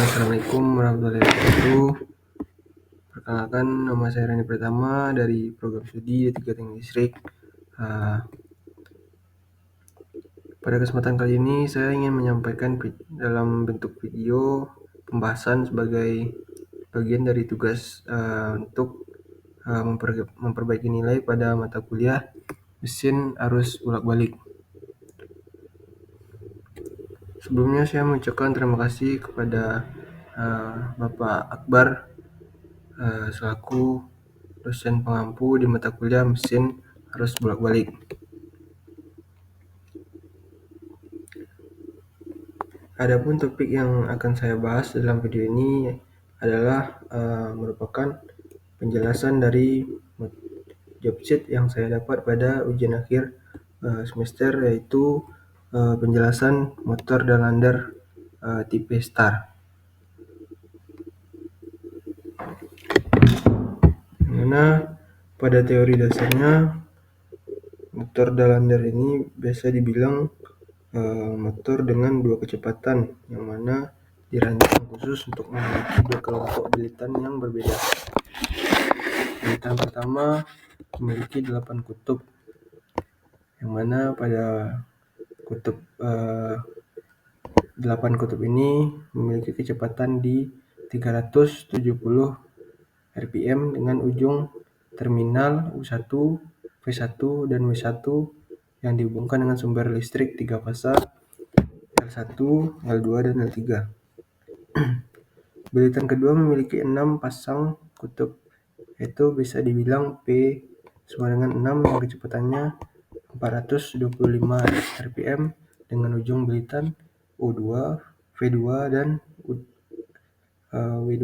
Assalamualaikum warahmatullahi wabarakatuh. Perkenalkan, nama saya Rani Pratama dari program studi D3 Teknik Listrik. Pada kesempatan kali ini saya ingin menyampaikan dalam bentuk video pembahasan sebagai bagian dari tugas untuk memperbaiki nilai pada mata kuliah mesin arus bolak-balik. Sebelumnya saya mengucapkan terima kasih kepada Bapak Akbar selaku dosen pengampu di mata kuliah mesin arus bolak-balik. Adapun topik yang akan saya bahas dalam video ini adalah merupakan penjelasan dari job sheet yang saya dapat pada ujian akhir semester, yaitu penjelasan motor dan lander tipe Star. Dimana pada teori dasarnya motor dan lander ini biasa dibilang motor dengan dua kecepatan, yang mana dirancang khusus untuk memiliki dua kelompok bilitan yang berbeda. Bilitan pertama memiliki 8 kutub, yang mana pada kutub 8 kutub ini memiliki kecepatan di 370 rpm dengan ujung terminal U1, V1, dan W1 yang dihubungkan dengan sumber listrik 3 fasa L1, L2, dan L3. Bilitan kedua memiliki 6 pasang kutub, yaitu bisa dibilang P sama dengan 6 yang kecepatannya 425 rpm dengan ujung bilitan U2, V2, dan W2.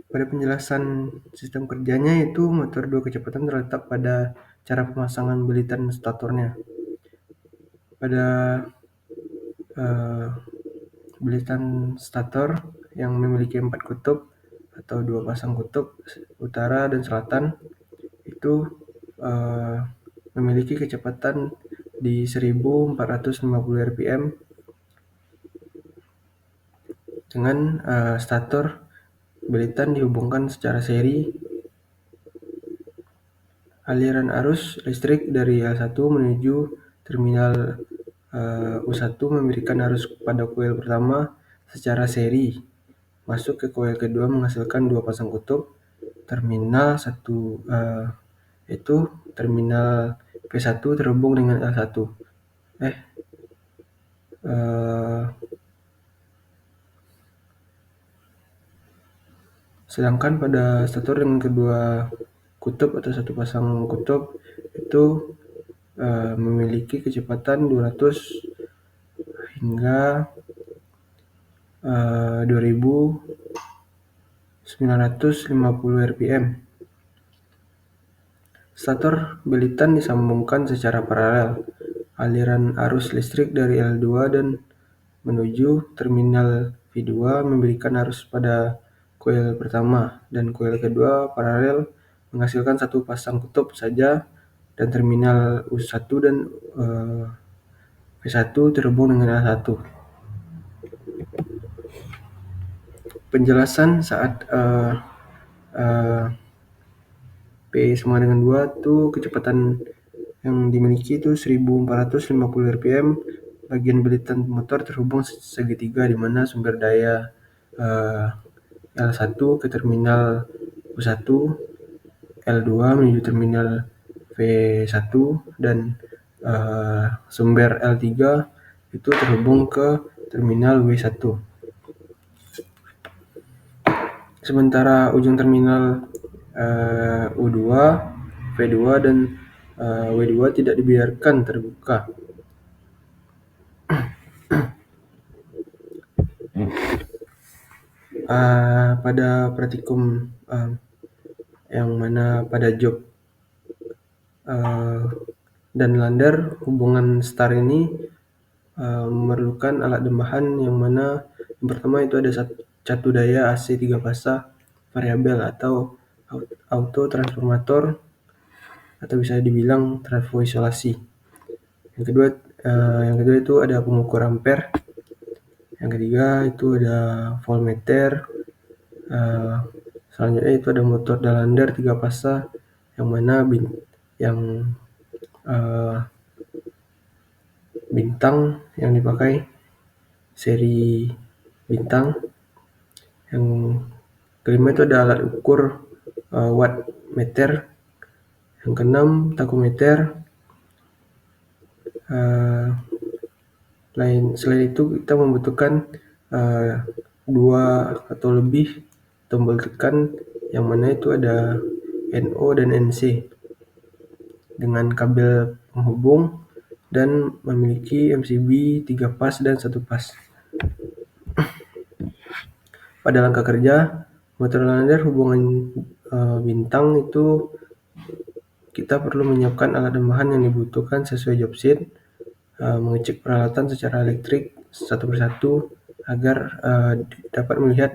Pada penjelasan sistem kerjanya, yaitu motor dua kecepatan terletak pada cara pemasangan bilitan statornya. Pada bilitan stator yang memiliki 4 kutub atau 2 pasang kutub utara dan selatan itu memiliki kecepatan di 1450 rpm dengan stator bilitan dihubungkan secara seri. Aliran arus listrik dari L1 menuju terminal U1 memberikan arus pada koil pertama secara seri masuk ke koil kedua menghasilkan 2 pasang kutub. Terminal 1 itu terminal P1 terhubung dengan L1. Sedangkan pada stator dengan kedua kutub atau satu pasang kutub itu memiliki kecepatan 200 hingga 2950 rpm. Stator bilitan disambungkan secara paralel. Aliran arus listrik dari L2 dan menuju terminal V2 memberikan arus pada koil pertama, dan koil kedua paralel menghasilkan satu pasang kutub saja, dan terminal U1 dan V1 terhubung dengan L1. Penjelasan saat P sama dengan 2 itu kecepatan yang dimiliki itu 1450 rpm. Bagian bilitan motor terhubung segitiga, di mana sumber daya L1 ke terminal U1, L2 menuju terminal V1, dan sumber L3 itu terhubung ke terminal W1. Sementara ujung terminal U2, V2, dan W2 tidak dibiarkan terbuka. Pada praktikum yang mana pada job dan lander, hubungan star ini memerlukan alat tambahan, yang mana yang pertama itu ada catu daya AC 3 fasa variabel atau auto transformator, atau bisa dibilang trafo isolasi. Yang kedua itu ada pengukur ampere, Yang ketiga itu ada voltmeter. Selanjutnya itu ada motor Dalander 3 fasa yang mana bintang yang dipakai seri bintang. Yang kelima itu ada alat ukur wattmeter. Yang keenam takometer. Selain itu kita membutuhkan 2 atau lebih tombol tekan yang mana itu ada NO dan NC dengan kabel penghubung dan memiliki MCB 3 pas dan 1 pas. Pada langkah kerja motor Dalander hubungan bintang itu kita perlu menyiapkan alat dan bahan yang dibutuhkan sesuai job sheet, mengecek peralatan secara elektrik satu persatu agar dapat melihat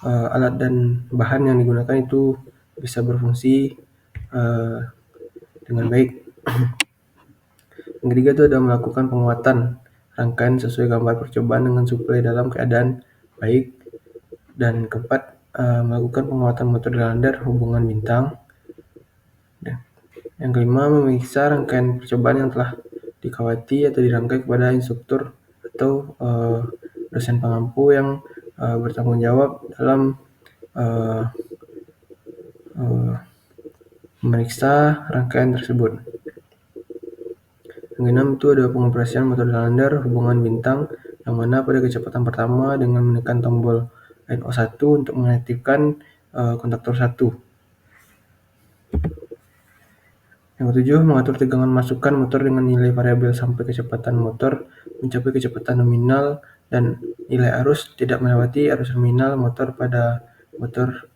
alat dan bahan yang digunakan itu bisa berfungsi dengan baik. Yang ketiga itu ada melakukan penguatan rangkaian sesuai gambar percobaan dengan suplai dalam keadaan baik. Dan keempat, melakukan penguatan motor Dalander hubungan bintang. Yang kelima, memeriksa rangkaian percobaan yang telah dikawati atau dirangkai kepada instruktur atau dosen pengampu yang bertanggung jawab dalam memeriksa rangkaian tersebut. Yang keenam itu ada pengoperasian motor Dalander hubungan bintang yang mana pada kecepatan pertama dengan menekan tombol NO1 untuk mengaktifkan kontaktor 1. Yang ketujuh, mengatur tegangan masukan motor dengan nilai variabel sampai kecepatan motor mencapai kecepatan nominal dan nilai arus tidak melewati arus nominal motor pada motor.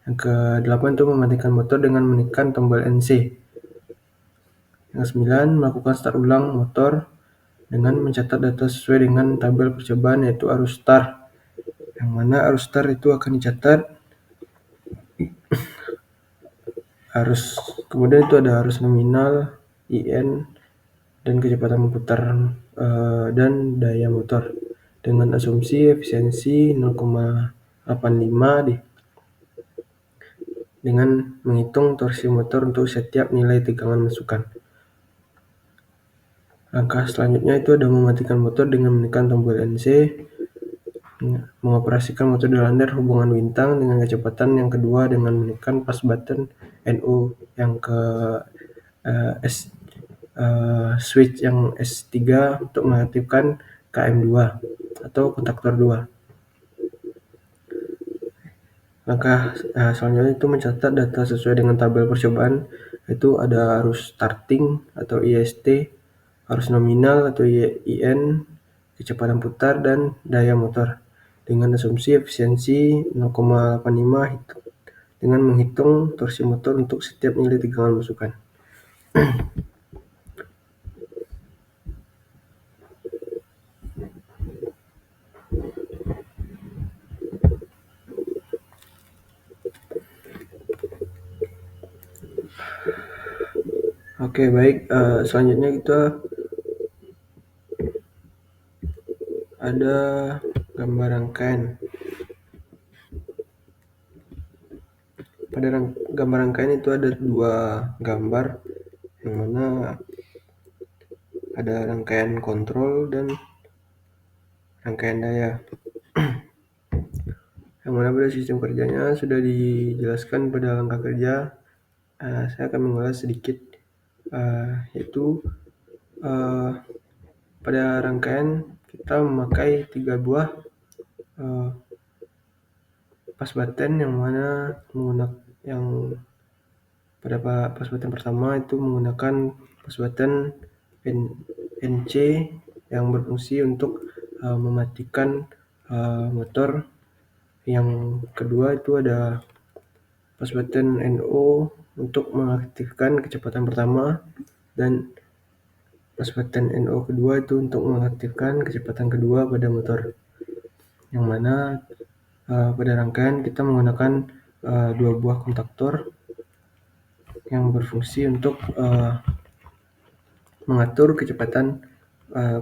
Yang ke-8 itu mematikan motor dengan menekan tombol NC. Yang ke-9, melakukan start ulang motor dengan mencatat data sesuai dengan tabel percobaan yaitu arus start. Yang mana arus start itu akan dicatat kemudian itu ada arus nominal, IN, dan kecepatan memutar dan daya motor dengan asumsi efisiensi 0,85 dengan menghitung torsi motor untuk setiap nilai tegangan masukan. Langkah selanjutnya itu ada mematikan motor dengan menekan tombol NC, mengoperasikan motor Dalander hubungan bintang dengan kecepatan yang kedua dengan menekan pas button NO yang ke switch yang S3 untuk mengaktifkan KM2 atau kontaktor 2. Langkah selanjutnya itu mencatat data sesuai dengan tabel percobaan, itu ada arus starting atau IST, arus nominal atau IN, kecepatan putar, dan daya motor dengan asumsi efisiensi 0,85 dengan menghitung torsi motor untuk setiap nilai tegangan masukan. Oke, baik. Selanjutnya kita ada gambar rangkaian. Pada gambar rangkaian itu ada 2 gambar yang mana ada rangkaian kontrol dan rangkaian daya. Yang mana pada sistem kerjanya sudah dijelaskan pada langkah kerja. Saya akan mengulas sedikit, yaitu pada rangkaian kita memakai 3 buah pas button yang mana pada pas button pertama itu menggunakan pas button NC yang berfungsi untuk mematikan motor. Yang kedua itu ada pas button NO untuk mengaktifkan kecepatan pertama, dan pas button NO kedua itu untuk mengaktifkan kecepatan kedua pada motor. Yang mana pada rangkaian kita menggunakan 2 buah kontaktor yang berfungsi untuk mengatur kecepatan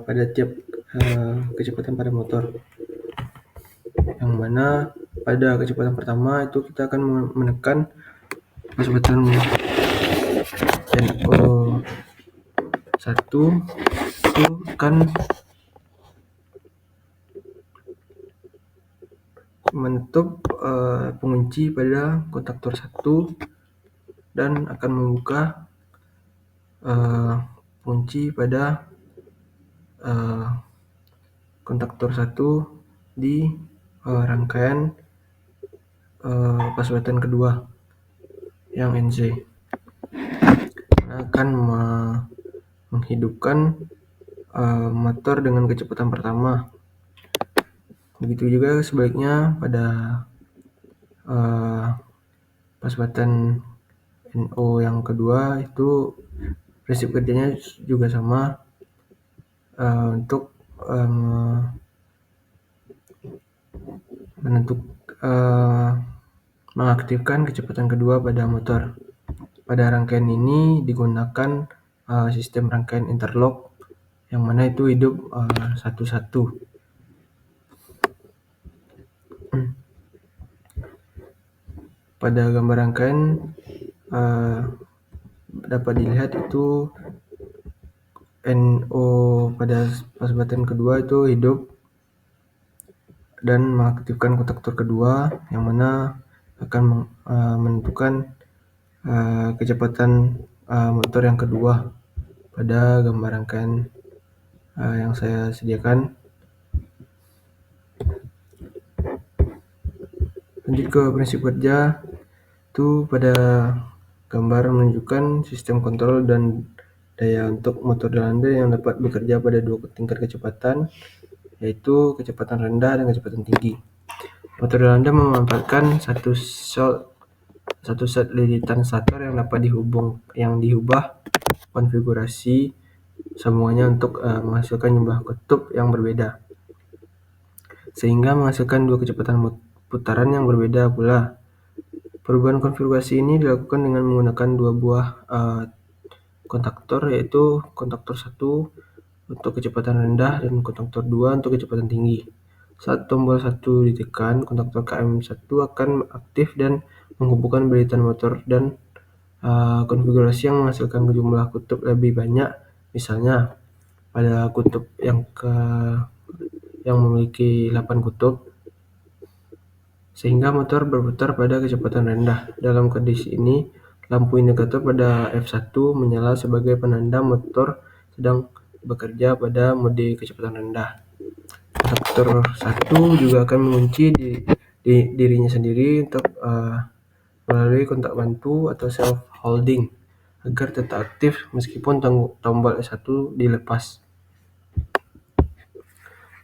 pada tiap kecepatan pada motor, yang mana pada kecepatan pertama itu kita akan menekan kecepatan NO1 itu akan menutup pengunci pada kontaktor 1 dan akan membuka kunci pada kontaktor 1 di rangkaian pasbatan kedua yang NC, akan menghidupkan motor dengan kecepatan pertama. Begitu juga sebaliknya pada pasbatan NO yang kedua, itu prinsip kerjanya juga sama, untuk mengaktifkan kecepatan kedua pada motor. Pada rangkaian ini digunakan sistem rangkaian interlock, yang mana itu hidup satu-satu. Pada gambar rangkaian dapat dilihat itu NO pada pasbatan kedua itu hidup dan mengaktifkan kontaktor kedua, yang mana akan menentukan kecepatan motor yang kedua pada gambar rangkaian yang saya sediakan. Lanjut ke prinsip kerja, itu pada gambar menunjukkan sistem kontrol dan daya untuk motor Delander yang dapat bekerja pada dua tingkat kecepatan, yaitu kecepatan rendah dan kecepatan tinggi. Motor Delander memanfaatkan satu set lilitan stator yang dapat diubah konfigurasi sambungannya untuk menghasilkan jumlah kutub yang berbeda, sehingga menghasilkan dua kecepatan putaran yang berbeda pula. Perubahan konfigurasi ini dilakukan dengan menggunakan dua buah kontaktor, yaitu kontaktor 1 untuk kecepatan rendah dan kontaktor 2 untuk kecepatan tinggi. Saat tombol 1 ditekan, kontaktor KM1 akan aktif dan menghubungkan bilitan motor dan konfigurasi yang menghasilkan jumlah kutub lebih banyak. Misalnya pada kutub yang memiliki 8 kutub, sehingga motor berputar pada kecepatan rendah. Dalam kondisi ini, lampu indikator pada F1 menyala sebagai penanda motor sedang bekerja pada mode kecepatan rendah. Kontaktor 1 juga akan mengunci dirinya sendiri untuk melalui kontak bantu atau self holding agar tetap aktif meskipun tombol S1 dilepas.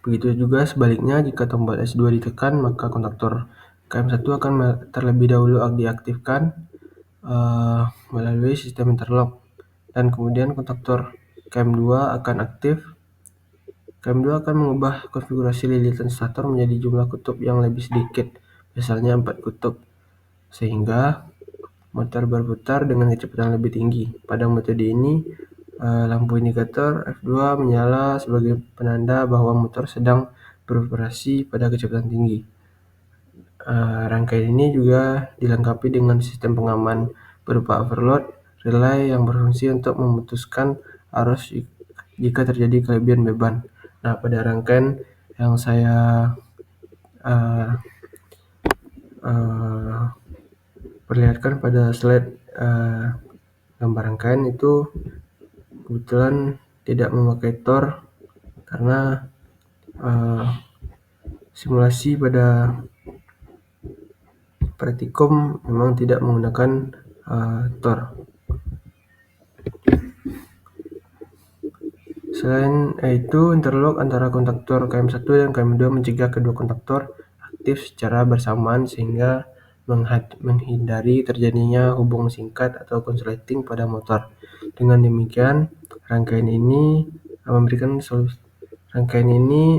Begitu juga sebaliknya, jika tombol S2 ditekan, maka kontaktor KM1 akan terlebih dahulu diaktifkan melalui sistem interlock, dan kemudian kontaktor KM2 akan aktif. KM2 akan mengubah konfigurasi lilitan stator menjadi jumlah kutub yang lebih sedikit, misalnya 4 kutub, sehingga motor berputar dengan kecepatan lebih tinggi. Pada metode ini, lampu indikator F2 menyala sebagai penanda bahwa motor sedang beroperasi pada kecepatan tinggi. Rangkaian ini juga dilengkapi dengan sistem pengaman berupa overload relay yang berfungsi untuk memutuskan arus jika terjadi kelebihan beban. Nah, pada rangkaian yang saya perlihatkan pada slide gambar rangkaian itu kebetulan tidak memakai Tor karena simulasi pada praktikum memang tidak menggunakan Tor. Selain itu, interlock antara kontaktor KM1 dan KM2 mencegah kedua kontaktor aktif secara bersamaan sehingga menghindari terjadinya hubung singkat atau konsleting pada motor. Dengan demikian, rangkaian ini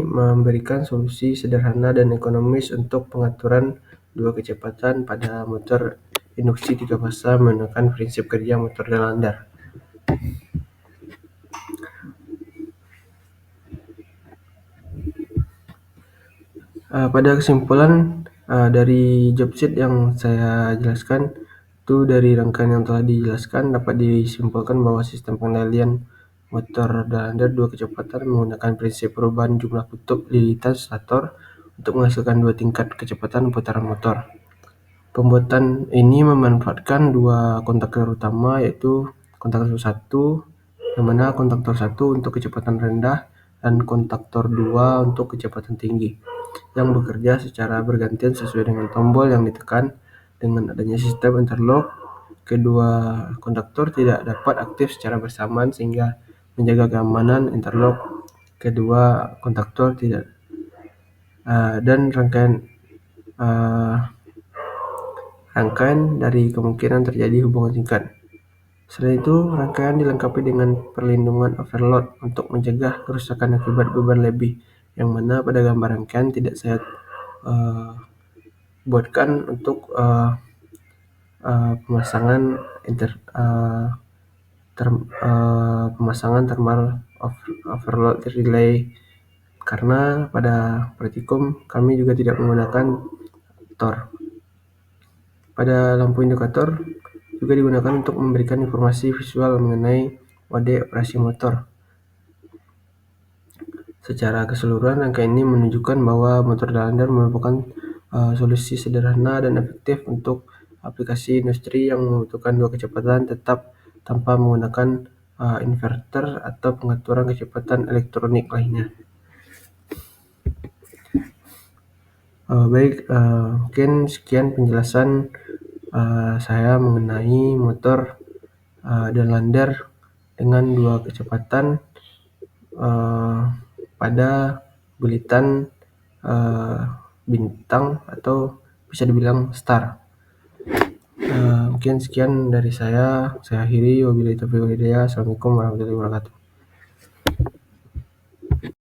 memberikan solusi sederhana dan ekonomis untuk pengaturan dua kecepatan pada motor induksi 3 fasa menggunakan prinsip kerja motor Delander. Pada kesimpulan, dari job sheet yang saya jelaskan, itu dari rangkaian yang telah dijelaskan dapat disimpulkan bahwa sistem pengendalian motor dalam 2 kecepatan menggunakan prinsip perubahan jumlah kutub lilitan stator untuk menghasilkan 2 tingkat kecepatan putaran motor. Pembuatan ini memanfaatkan 2 kontaktor utama, yaitu kontaktor 1, yang mana kontaktor 1 untuk kecepatan rendah dan kontaktor 2 untuk kecepatan tinggi, yang bekerja secara bergantian sesuai dengan tombol yang ditekan. Dengan adanya sistem interlock, kedua kontaktor tidak dapat aktif secara bersamaan sehingga menjaga keamanan interlock kedua kontaktor tidak dan rangkaian dari kemungkinan terjadi hubungan singkat. Selain itu, rangkaian dilengkapi dengan perlindungan overload untuk mencegah kerusakan akibat beban lebih, yang mana pada gambar rangkaian tidak saya buatkan untuk pemasangan thermal overload relay, karena pada praktikum kami juga tidak menggunakan Tor. Pada lampu indikator juga digunakan untuk memberikan informasi visual mengenai mode operasi motor. Secara keseluruhan, angka ini menunjukkan bahwa motor dalandar merupakan solusi sederhana dan efektif untuk aplikasi industri yang membutuhkan 2 kecepatan tetap tanpa menggunakan inverter atau pengaturan kecepatan elektronik lainnya. Mungkin sekian penjelasan saya mengenai motor dalandar dengan 2 kecepatan pada bulitan bintang atau bisa dibilang star. Mungkin sekian dari saya akhiri. Wabillahi taufiq wal hidayah. Assalamualaikum warahmatullahi wabarakatuh.